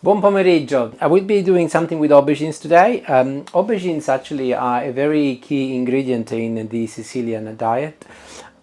Buon pomeriggio! I will be doing something with aubergines today. Aubergines actually are a very key ingredient in the Sicilian diet.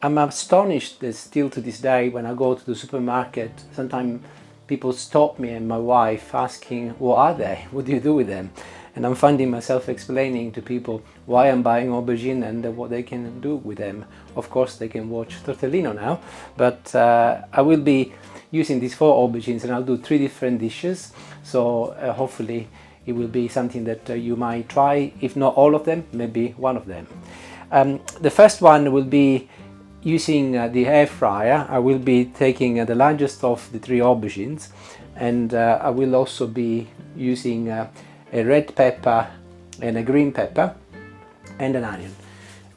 I'm astonished that still to this day when I go to the supermarket, sometimes people stop me and my wife asking, what are they? What do you do with them? And I'm finding myself explaining to people why I'm buying aubergine and what they can do with them. Of course, they can watch Tortellino now, but I will be using these 4 aubergines and I'll do 3 different dishes. So hopefully it will be something that you might try, if not all of them, maybe one of them. The first one will be using the air fryer. I will be taking the largest of the 3 aubergines, and I will also be using a red pepper and a green pepper and an onion.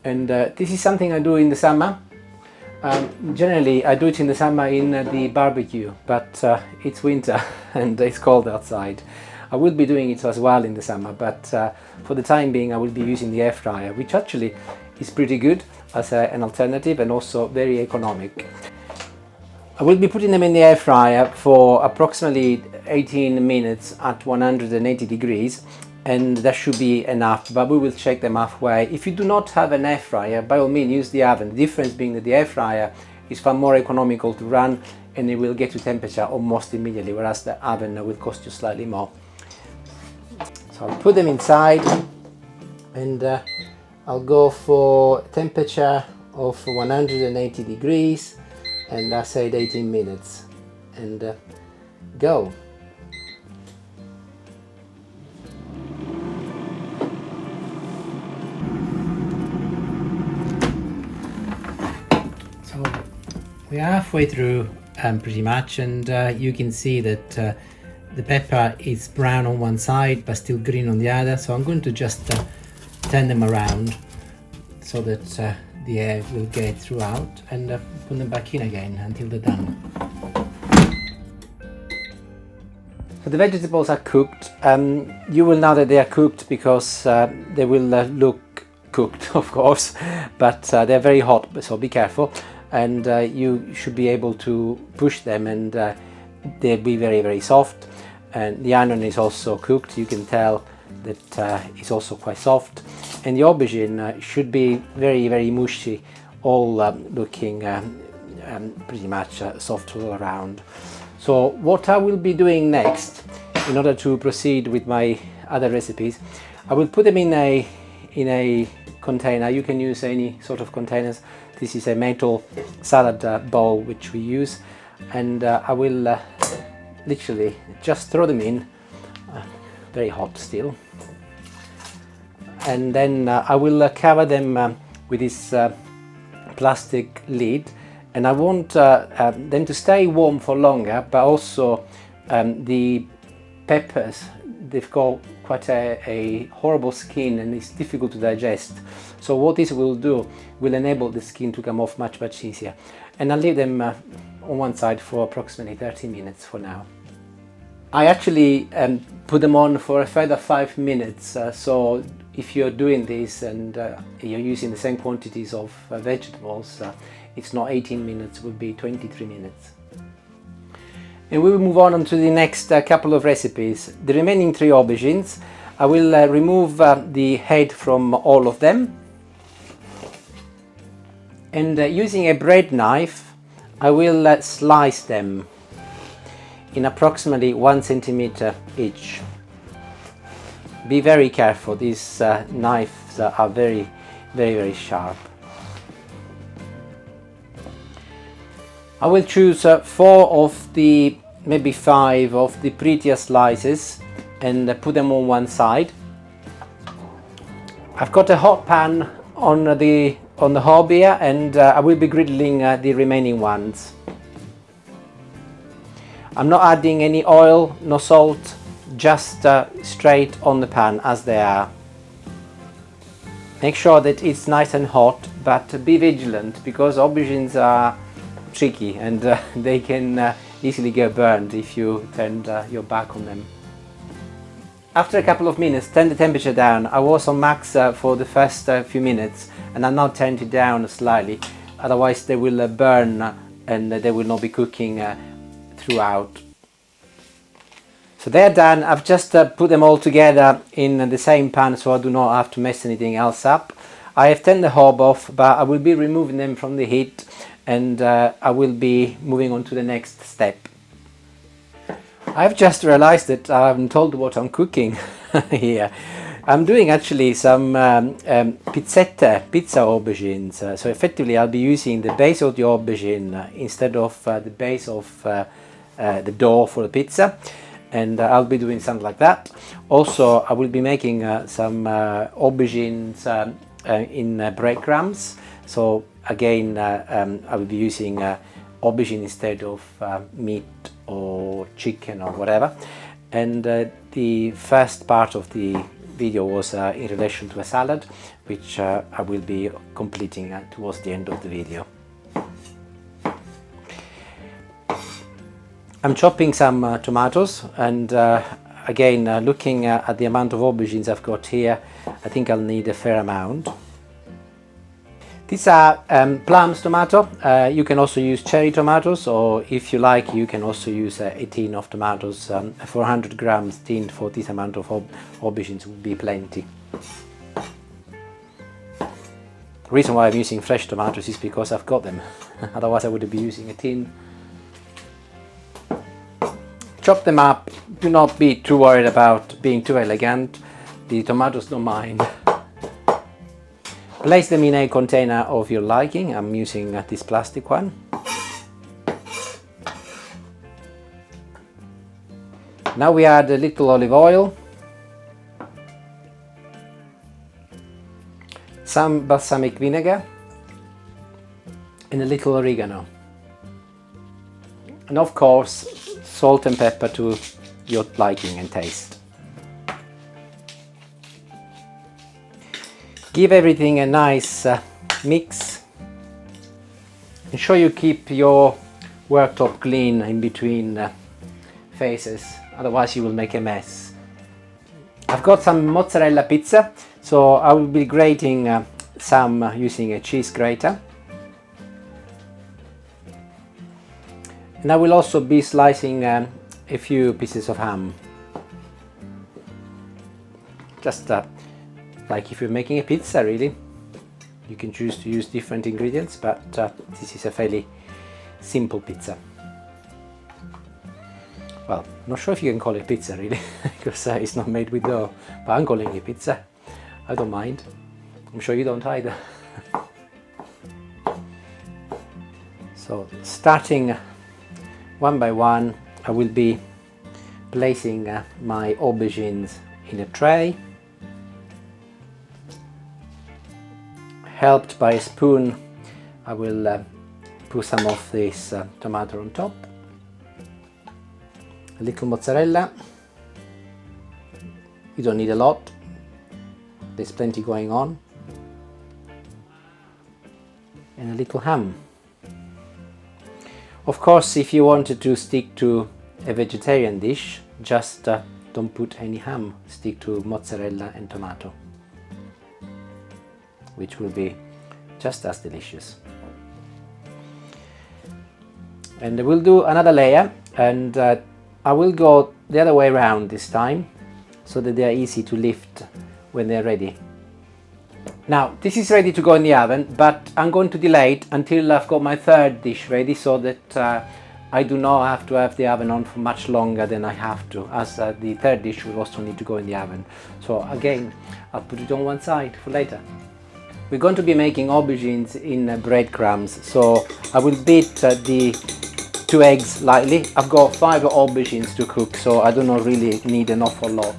And this is something I do in the summer. Generally I do it in the summer in the barbecue, but it's winter and it's cold outside. I will be doing it as well in the summer, but for the time being I will be using the air fryer, which actually is pretty good as an alternative and also very economic. I will be putting them in the air fryer for approximately 18 minutes at 180 degrees, and that should be enough, but we will check them halfway. If you do not have an air fryer, by all means use the oven. The difference being that the air fryer is far more economical to run and it will get to temperature almost immediately, whereas the oven will cost you slightly more. So I'll put them inside and I'll go for temperature of 180 degrees and I said 18 minutes and go. So we are halfway through pretty much, and you can see that the pepper is brown on one side but still green on the other, so I'm going to just turn them around so that the air will get throughout, and put them back in again until they're done. So the vegetables are cooked. You will know that they are cooked because they will look cooked, of course, but they're very hot, so be careful, and you should be able to push them and they'll be very, very soft. And the onion is also cooked, you can tell that it's also quite soft, and the aubergine should be very, very mushy, all looking pretty much soft all around. So what I will be doing next, in order to proceed with my other recipes, I will put them in a container. You can use any sort of containers. This is a metal salad bowl which we use, and I will literally just throw them in, very hot still, and then I will cover them with this plastic lid, and I want them to stay warm for longer, but also the peppers, they've got quite a horrible skin and it's difficult to digest, so what this will do will enable the skin to come off much easier, and I'll leave them on one side for approximately 30 minutes for now. I actually put them on for a further 5 minutes, so if you're doing this and you're using the same quantities of vegetables, it's not 18 minutes, it will be 23 minutes. And we will move on to the next couple of recipes. The remaining 3 aubergines, I will remove the head from all of them, and using a bread knife I will slice them in approximately 1 centimeter each. Be very careful, these knives are very sharp. I will choose 4 of the, maybe 5 of the prettiest slices and put them on one side. I've got a hot pan on the hob here, and I will be griddling the remaining ones. I'm not adding any oil, no salt, just straight on the pan as they are. Make sure that it's nice and hot, but be vigilant because aubergines are tricky and they can easily get burned if you turn your back on them. After a couple of minutes, turn the temperature down. I was on max for the first few minutes, and I now turned it down slightly, otherwise they will burn and they will not be cooking throughout. So they're done. I've just put them all together in the same pan, so I do not have to mess anything else up. I have turned the hob off, but I will be removing them from the heat, and I will be moving on to the next step. I've just realized that I haven't told what I'm cooking here. I'm doing actually some pizza aubergines. So effectively I'll be using the base of the aubergine instead of the base of the dough for the pizza. And I'll be doing something like that. Also, I will be making some aubergines in breadcrumbs. So again, I will be using aubergine instead of meat or chicken or whatever. And the first part of the video was in relation to a salad, which I will be completing towards the end of the video. I'm chopping some tomatoes, and again, looking at the amount of aubergines I've got here, I think I'll need a fair amount. These are plums tomato. You can also use cherry tomatoes, or if you like, you can also use a tin of tomatoes. 400 grams tin for this amount of aubergines would be plenty. The reason why I'm using fresh tomatoes is because I've got them. Otherwise I would be using a tin. Chop them up. Do not be too worried about being too elegant. The tomatoes don't mind. Place them in a container of your liking. I'm using this plastic one. Now we add a little olive oil, some balsamic vinegar, and a little oregano. And of course, salt and pepper to your liking and taste. Give everything a nice mix. Ensure you keep your worktop clean in between phases, otherwise you will make a mess. I've got some mozzarella pizza, so I will be grating some using a cheese grater. And I will also be slicing a few pieces of ham. Just like if you're making a pizza, really. You can choose to use different ingredients, but this is a fairly simple pizza. Well, I'm not sure if you can call it pizza really, because it's not made with dough, but I'm calling it pizza. I don't mind. I'm sure you don't either. So starting one by one, I will be placing my aubergines in a tray. Helped by a spoon, I will put some of this tomato on top. A little mozzarella. You don't need a lot. There's plenty going on. And a little ham. Of course, if you wanted to stick to a vegetarian dish, just don't put any ham. Stick to mozzarella and tomato, which will be just as delicious. And we'll do another layer, and I will go the other way around this time, so that they are easy to lift when they're ready. Now, this is ready to go in the oven, but I'm going to delay it until I've got my third dish ready, so that I do not have to have the oven on for much longer than I have to, as the third dish will also need to go in the oven. So again, I'll put it on one side for later. We're going to be making aubergines in breadcrumbs, so I will beat the 2 eggs lightly. I've got 5 aubergines to cook, so I do not really need an awful lot.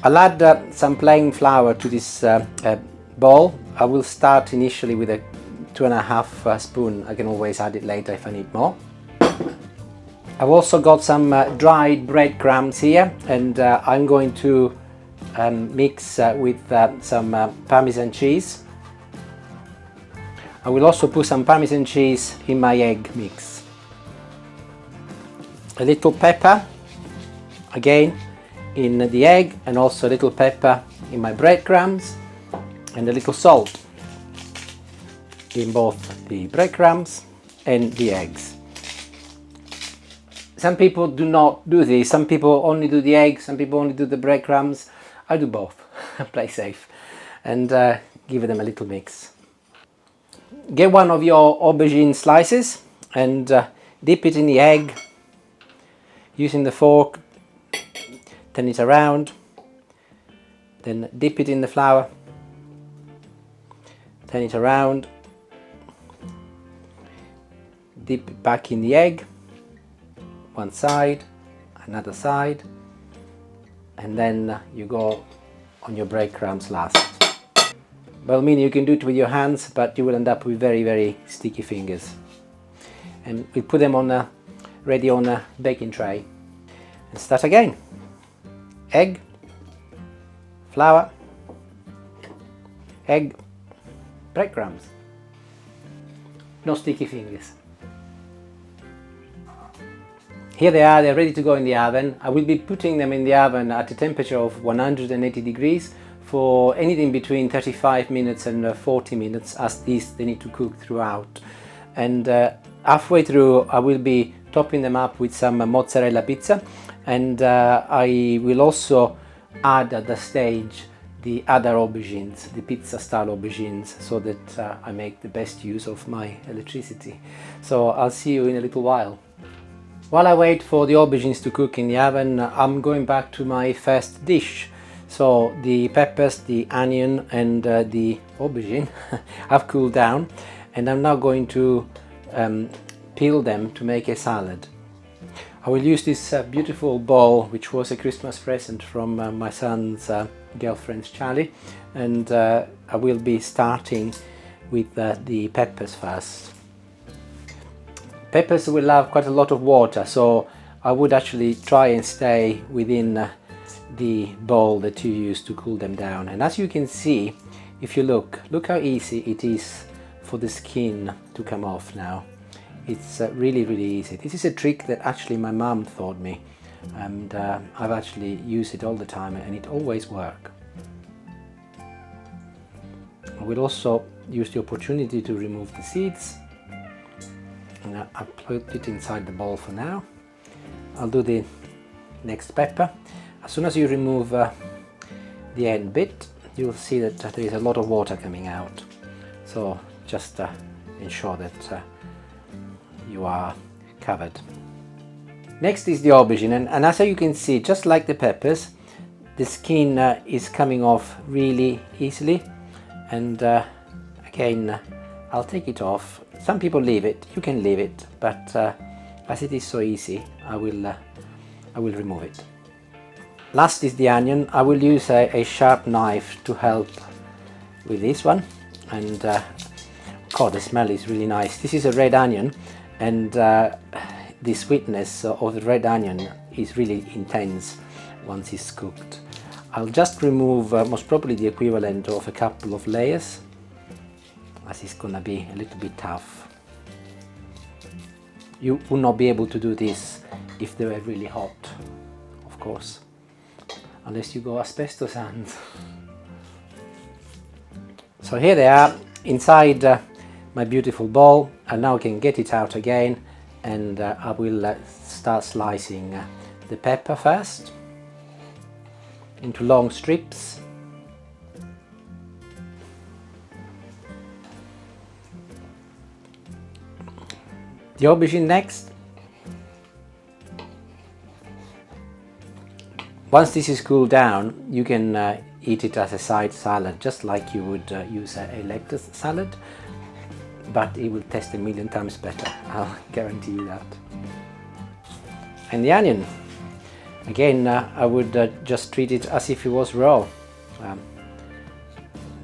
I'll add some plain flour to this bowl. I will start initially with a 2.5 spoon. I can always add it later if I need more. I've also got some dried breadcrumbs here, and I'm going to mix with some Parmesan cheese. I will also put some Parmesan cheese in my egg mix. A little pepper, again, in the egg, and also a little pepper in my breadcrumbs, and a little salt in both the breadcrumbs and the eggs. Some people do not do this. Some people only do the eggs, some people only do the breadcrumbs. I do both. Play safe and give them a little mix. Get one of your aubergine slices and dip it in the egg using the fork, turn it around, then dip it in the flour, turn it around, dip it back in the egg, one side, another side, and then you go on your breadcrumbs last. Well, I mean, you can do it with your hands, but you will end up with very, very sticky fingers. And we put them on ready on a baking tray. And start again. Egg, flour, egg, breadcrumbs. No sticky fingers. Here they are, they're ready to go in the oven. I will be putting them in the oven at a temperature of 180 degrees for anything between 35 minutes and 40 minutes, as these they need to cook throughout. And halfway through I will be topping them up with some mozzarella pizza, and I will also add at the stage the other aubergines, the pizza style aubergines, so that I make the best use of my electricity. So I'll see you in a little while. While I wait for the aubergines to cook in the oven, I'm going back to my first dish. So the peppers, the onion and the aubergine have cooled down, and I'm now going to peel them to make a salad. I will use this beautiful bowl, which was a Christmas present from my son's girlfriend Charlie, and I will be starting with the peppers first. Peppers will have quite a lot of water, so I would actually try and stay within the bowl that you use to cool them down. And as you can see, if you look how easy it is for the skin to come off now. It's really easy. This is a trick that actually my mum taught me, and I've actually used it all the time and it always works. I will also use the opportunity to remove the seeds, and I'll put it inside the bowl for now. I'll do the next pepper. As soon as you remove the end bit, you'll see that there is a lot of water coming out. So just ensure that you are covered. Next is the aubergine, and as you can see, just like the peppers, the skin is coming off really easily. And again, I'll take it off. Some people leave it, you can leave it, but as it is so easy, I will remove it. Last is the onion. I will use a sharp knife to help with this one, and God, the smell is really nice. This is a red onion, and the sweetness of the red onion is really intense once it's cooked. I'll just remove most probably the equivalent of a couple of layers, as it's gonna be a little bit tough. You would not be able to do this if they were really hot, of course, unless you go asbestos hands. So here they are inside my beautiful bowl, and now I can get it out again, and I will start slicing the pepper first into long strips. The aubergine next. Once this is cooled down, you can eat it as a side salad, just like you would use a lettuce salad, but it will taste a million times better, I'll guarantee you that. And the onion, again, I would just treat it as if it was raw, a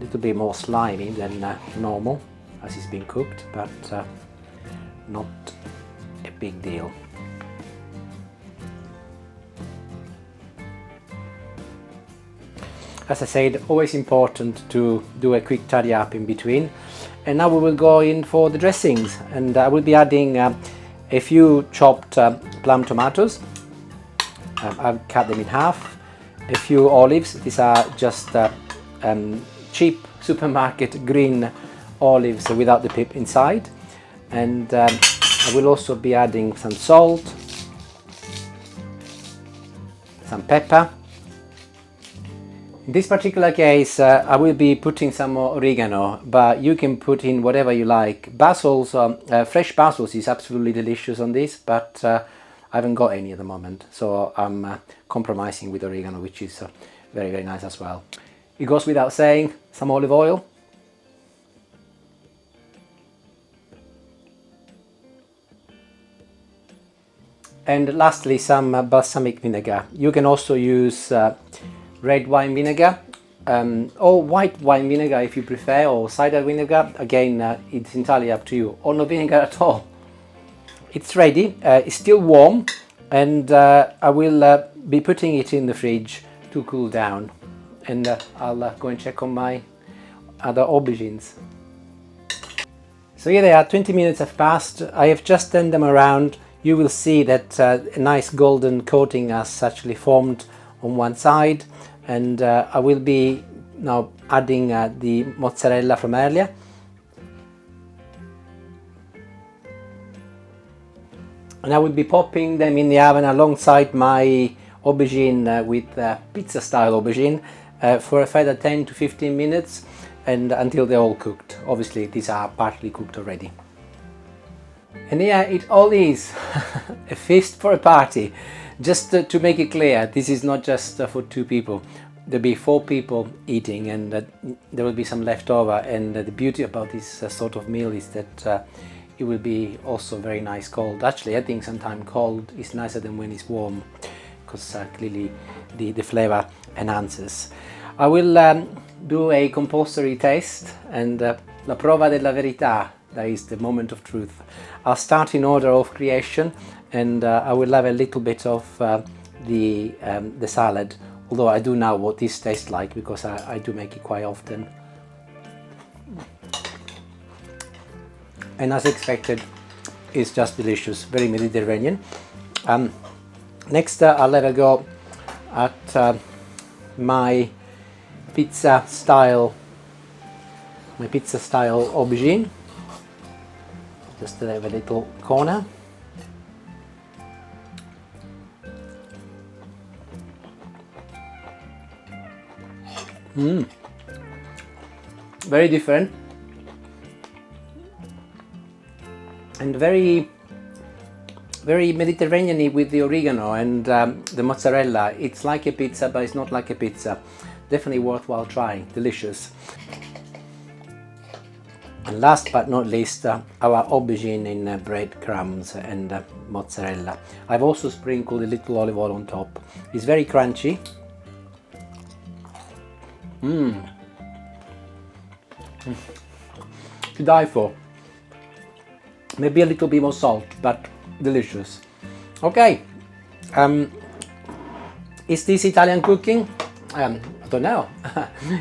little bit more slimy than normal as it's been cooked, but not a big deal. As I said, always important to do a quick tidy up in between. And now we will go in for the dressings, and I will be adding a few chopped plum tomatoes. I've cut them in half. A few olives. These are just cheap supermarket green olives without the pip inside. And I will also be adding some salt, some pepper. In this particular case, I will be putting some more oregano, but you can put in whatever you like. Basils, fresh basils is absolutely delicious on this, but I haven't got any at the moment, so I'm compromising with oregano, which is very, very nice as well. It goes without saying, some olive oil. And lastly, some balsamic vinegar. You can also use red wine vinegar or white wine vinegar if you prefer, or cider vinegar. Again, it's entirely up to you, or no vinegar at all. It's ready, it's still warm, and I will be putting it in the fridge to cool down, and I'll go and check on my other aubergines. So here they are, 20 minutes have passed. I have just turned them around. You will see that a nice golden coating has actually formed on one side, and I will be now adding the mozzarella from earlier. And I will be popping them in the oven alongside my aubergine with pizza style aubergine for a further 10 to 15 minutes, and until they're all cooked. Obviously these are partly cooked already. And yeah, it all is a feast for a party. Just to make it clear, this is not just for 2 people. There'll be 4 people eating, and there will be some left over. And the beauty about this sort of meal is that it will be also very nice cold. Actually, I think sometimes cold is nicer than when it's warm, because clearly the flavor enhances. I will do a compulsory taste, and la prova della verità, that is the moment of truth. I'll start in order of creation, and I will have a little bit of the salad, although I do know what this tastes like because I do make it quite often. And as expected, it's just delicious, very Mediterranean. Next I'll have a go at my pizza style aubergine. Just to have a little corner. Very different and very Mediterranean with the oregano and the mozzarella. It's like a pizza, but it's not like a pizza. Definitely worthwhile trying. Delicious. And last but not least, our aubergine in breadcrumbs and mozzarella. I've also sprinkled a little olive oil on top. It's very crunchy. To die for. Maybe a little bit more salt, but delicious. Okay, is this Italian cooking? I don't know.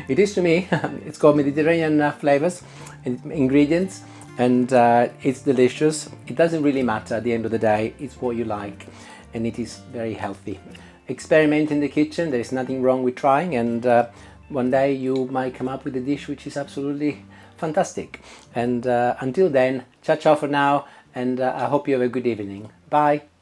It is to me. It's got Mediterranean flavors and ingredients, and it's delicious. It doesn't really matter at the end of the day. It's what you like, and it is very healthy. Experiment in the kitchen. There is nothing wrong with trying, and one day you might come up with a dish which is absolutely fantastic. And until then, ciao ciao for now, and I hope you have a good evening. Bye.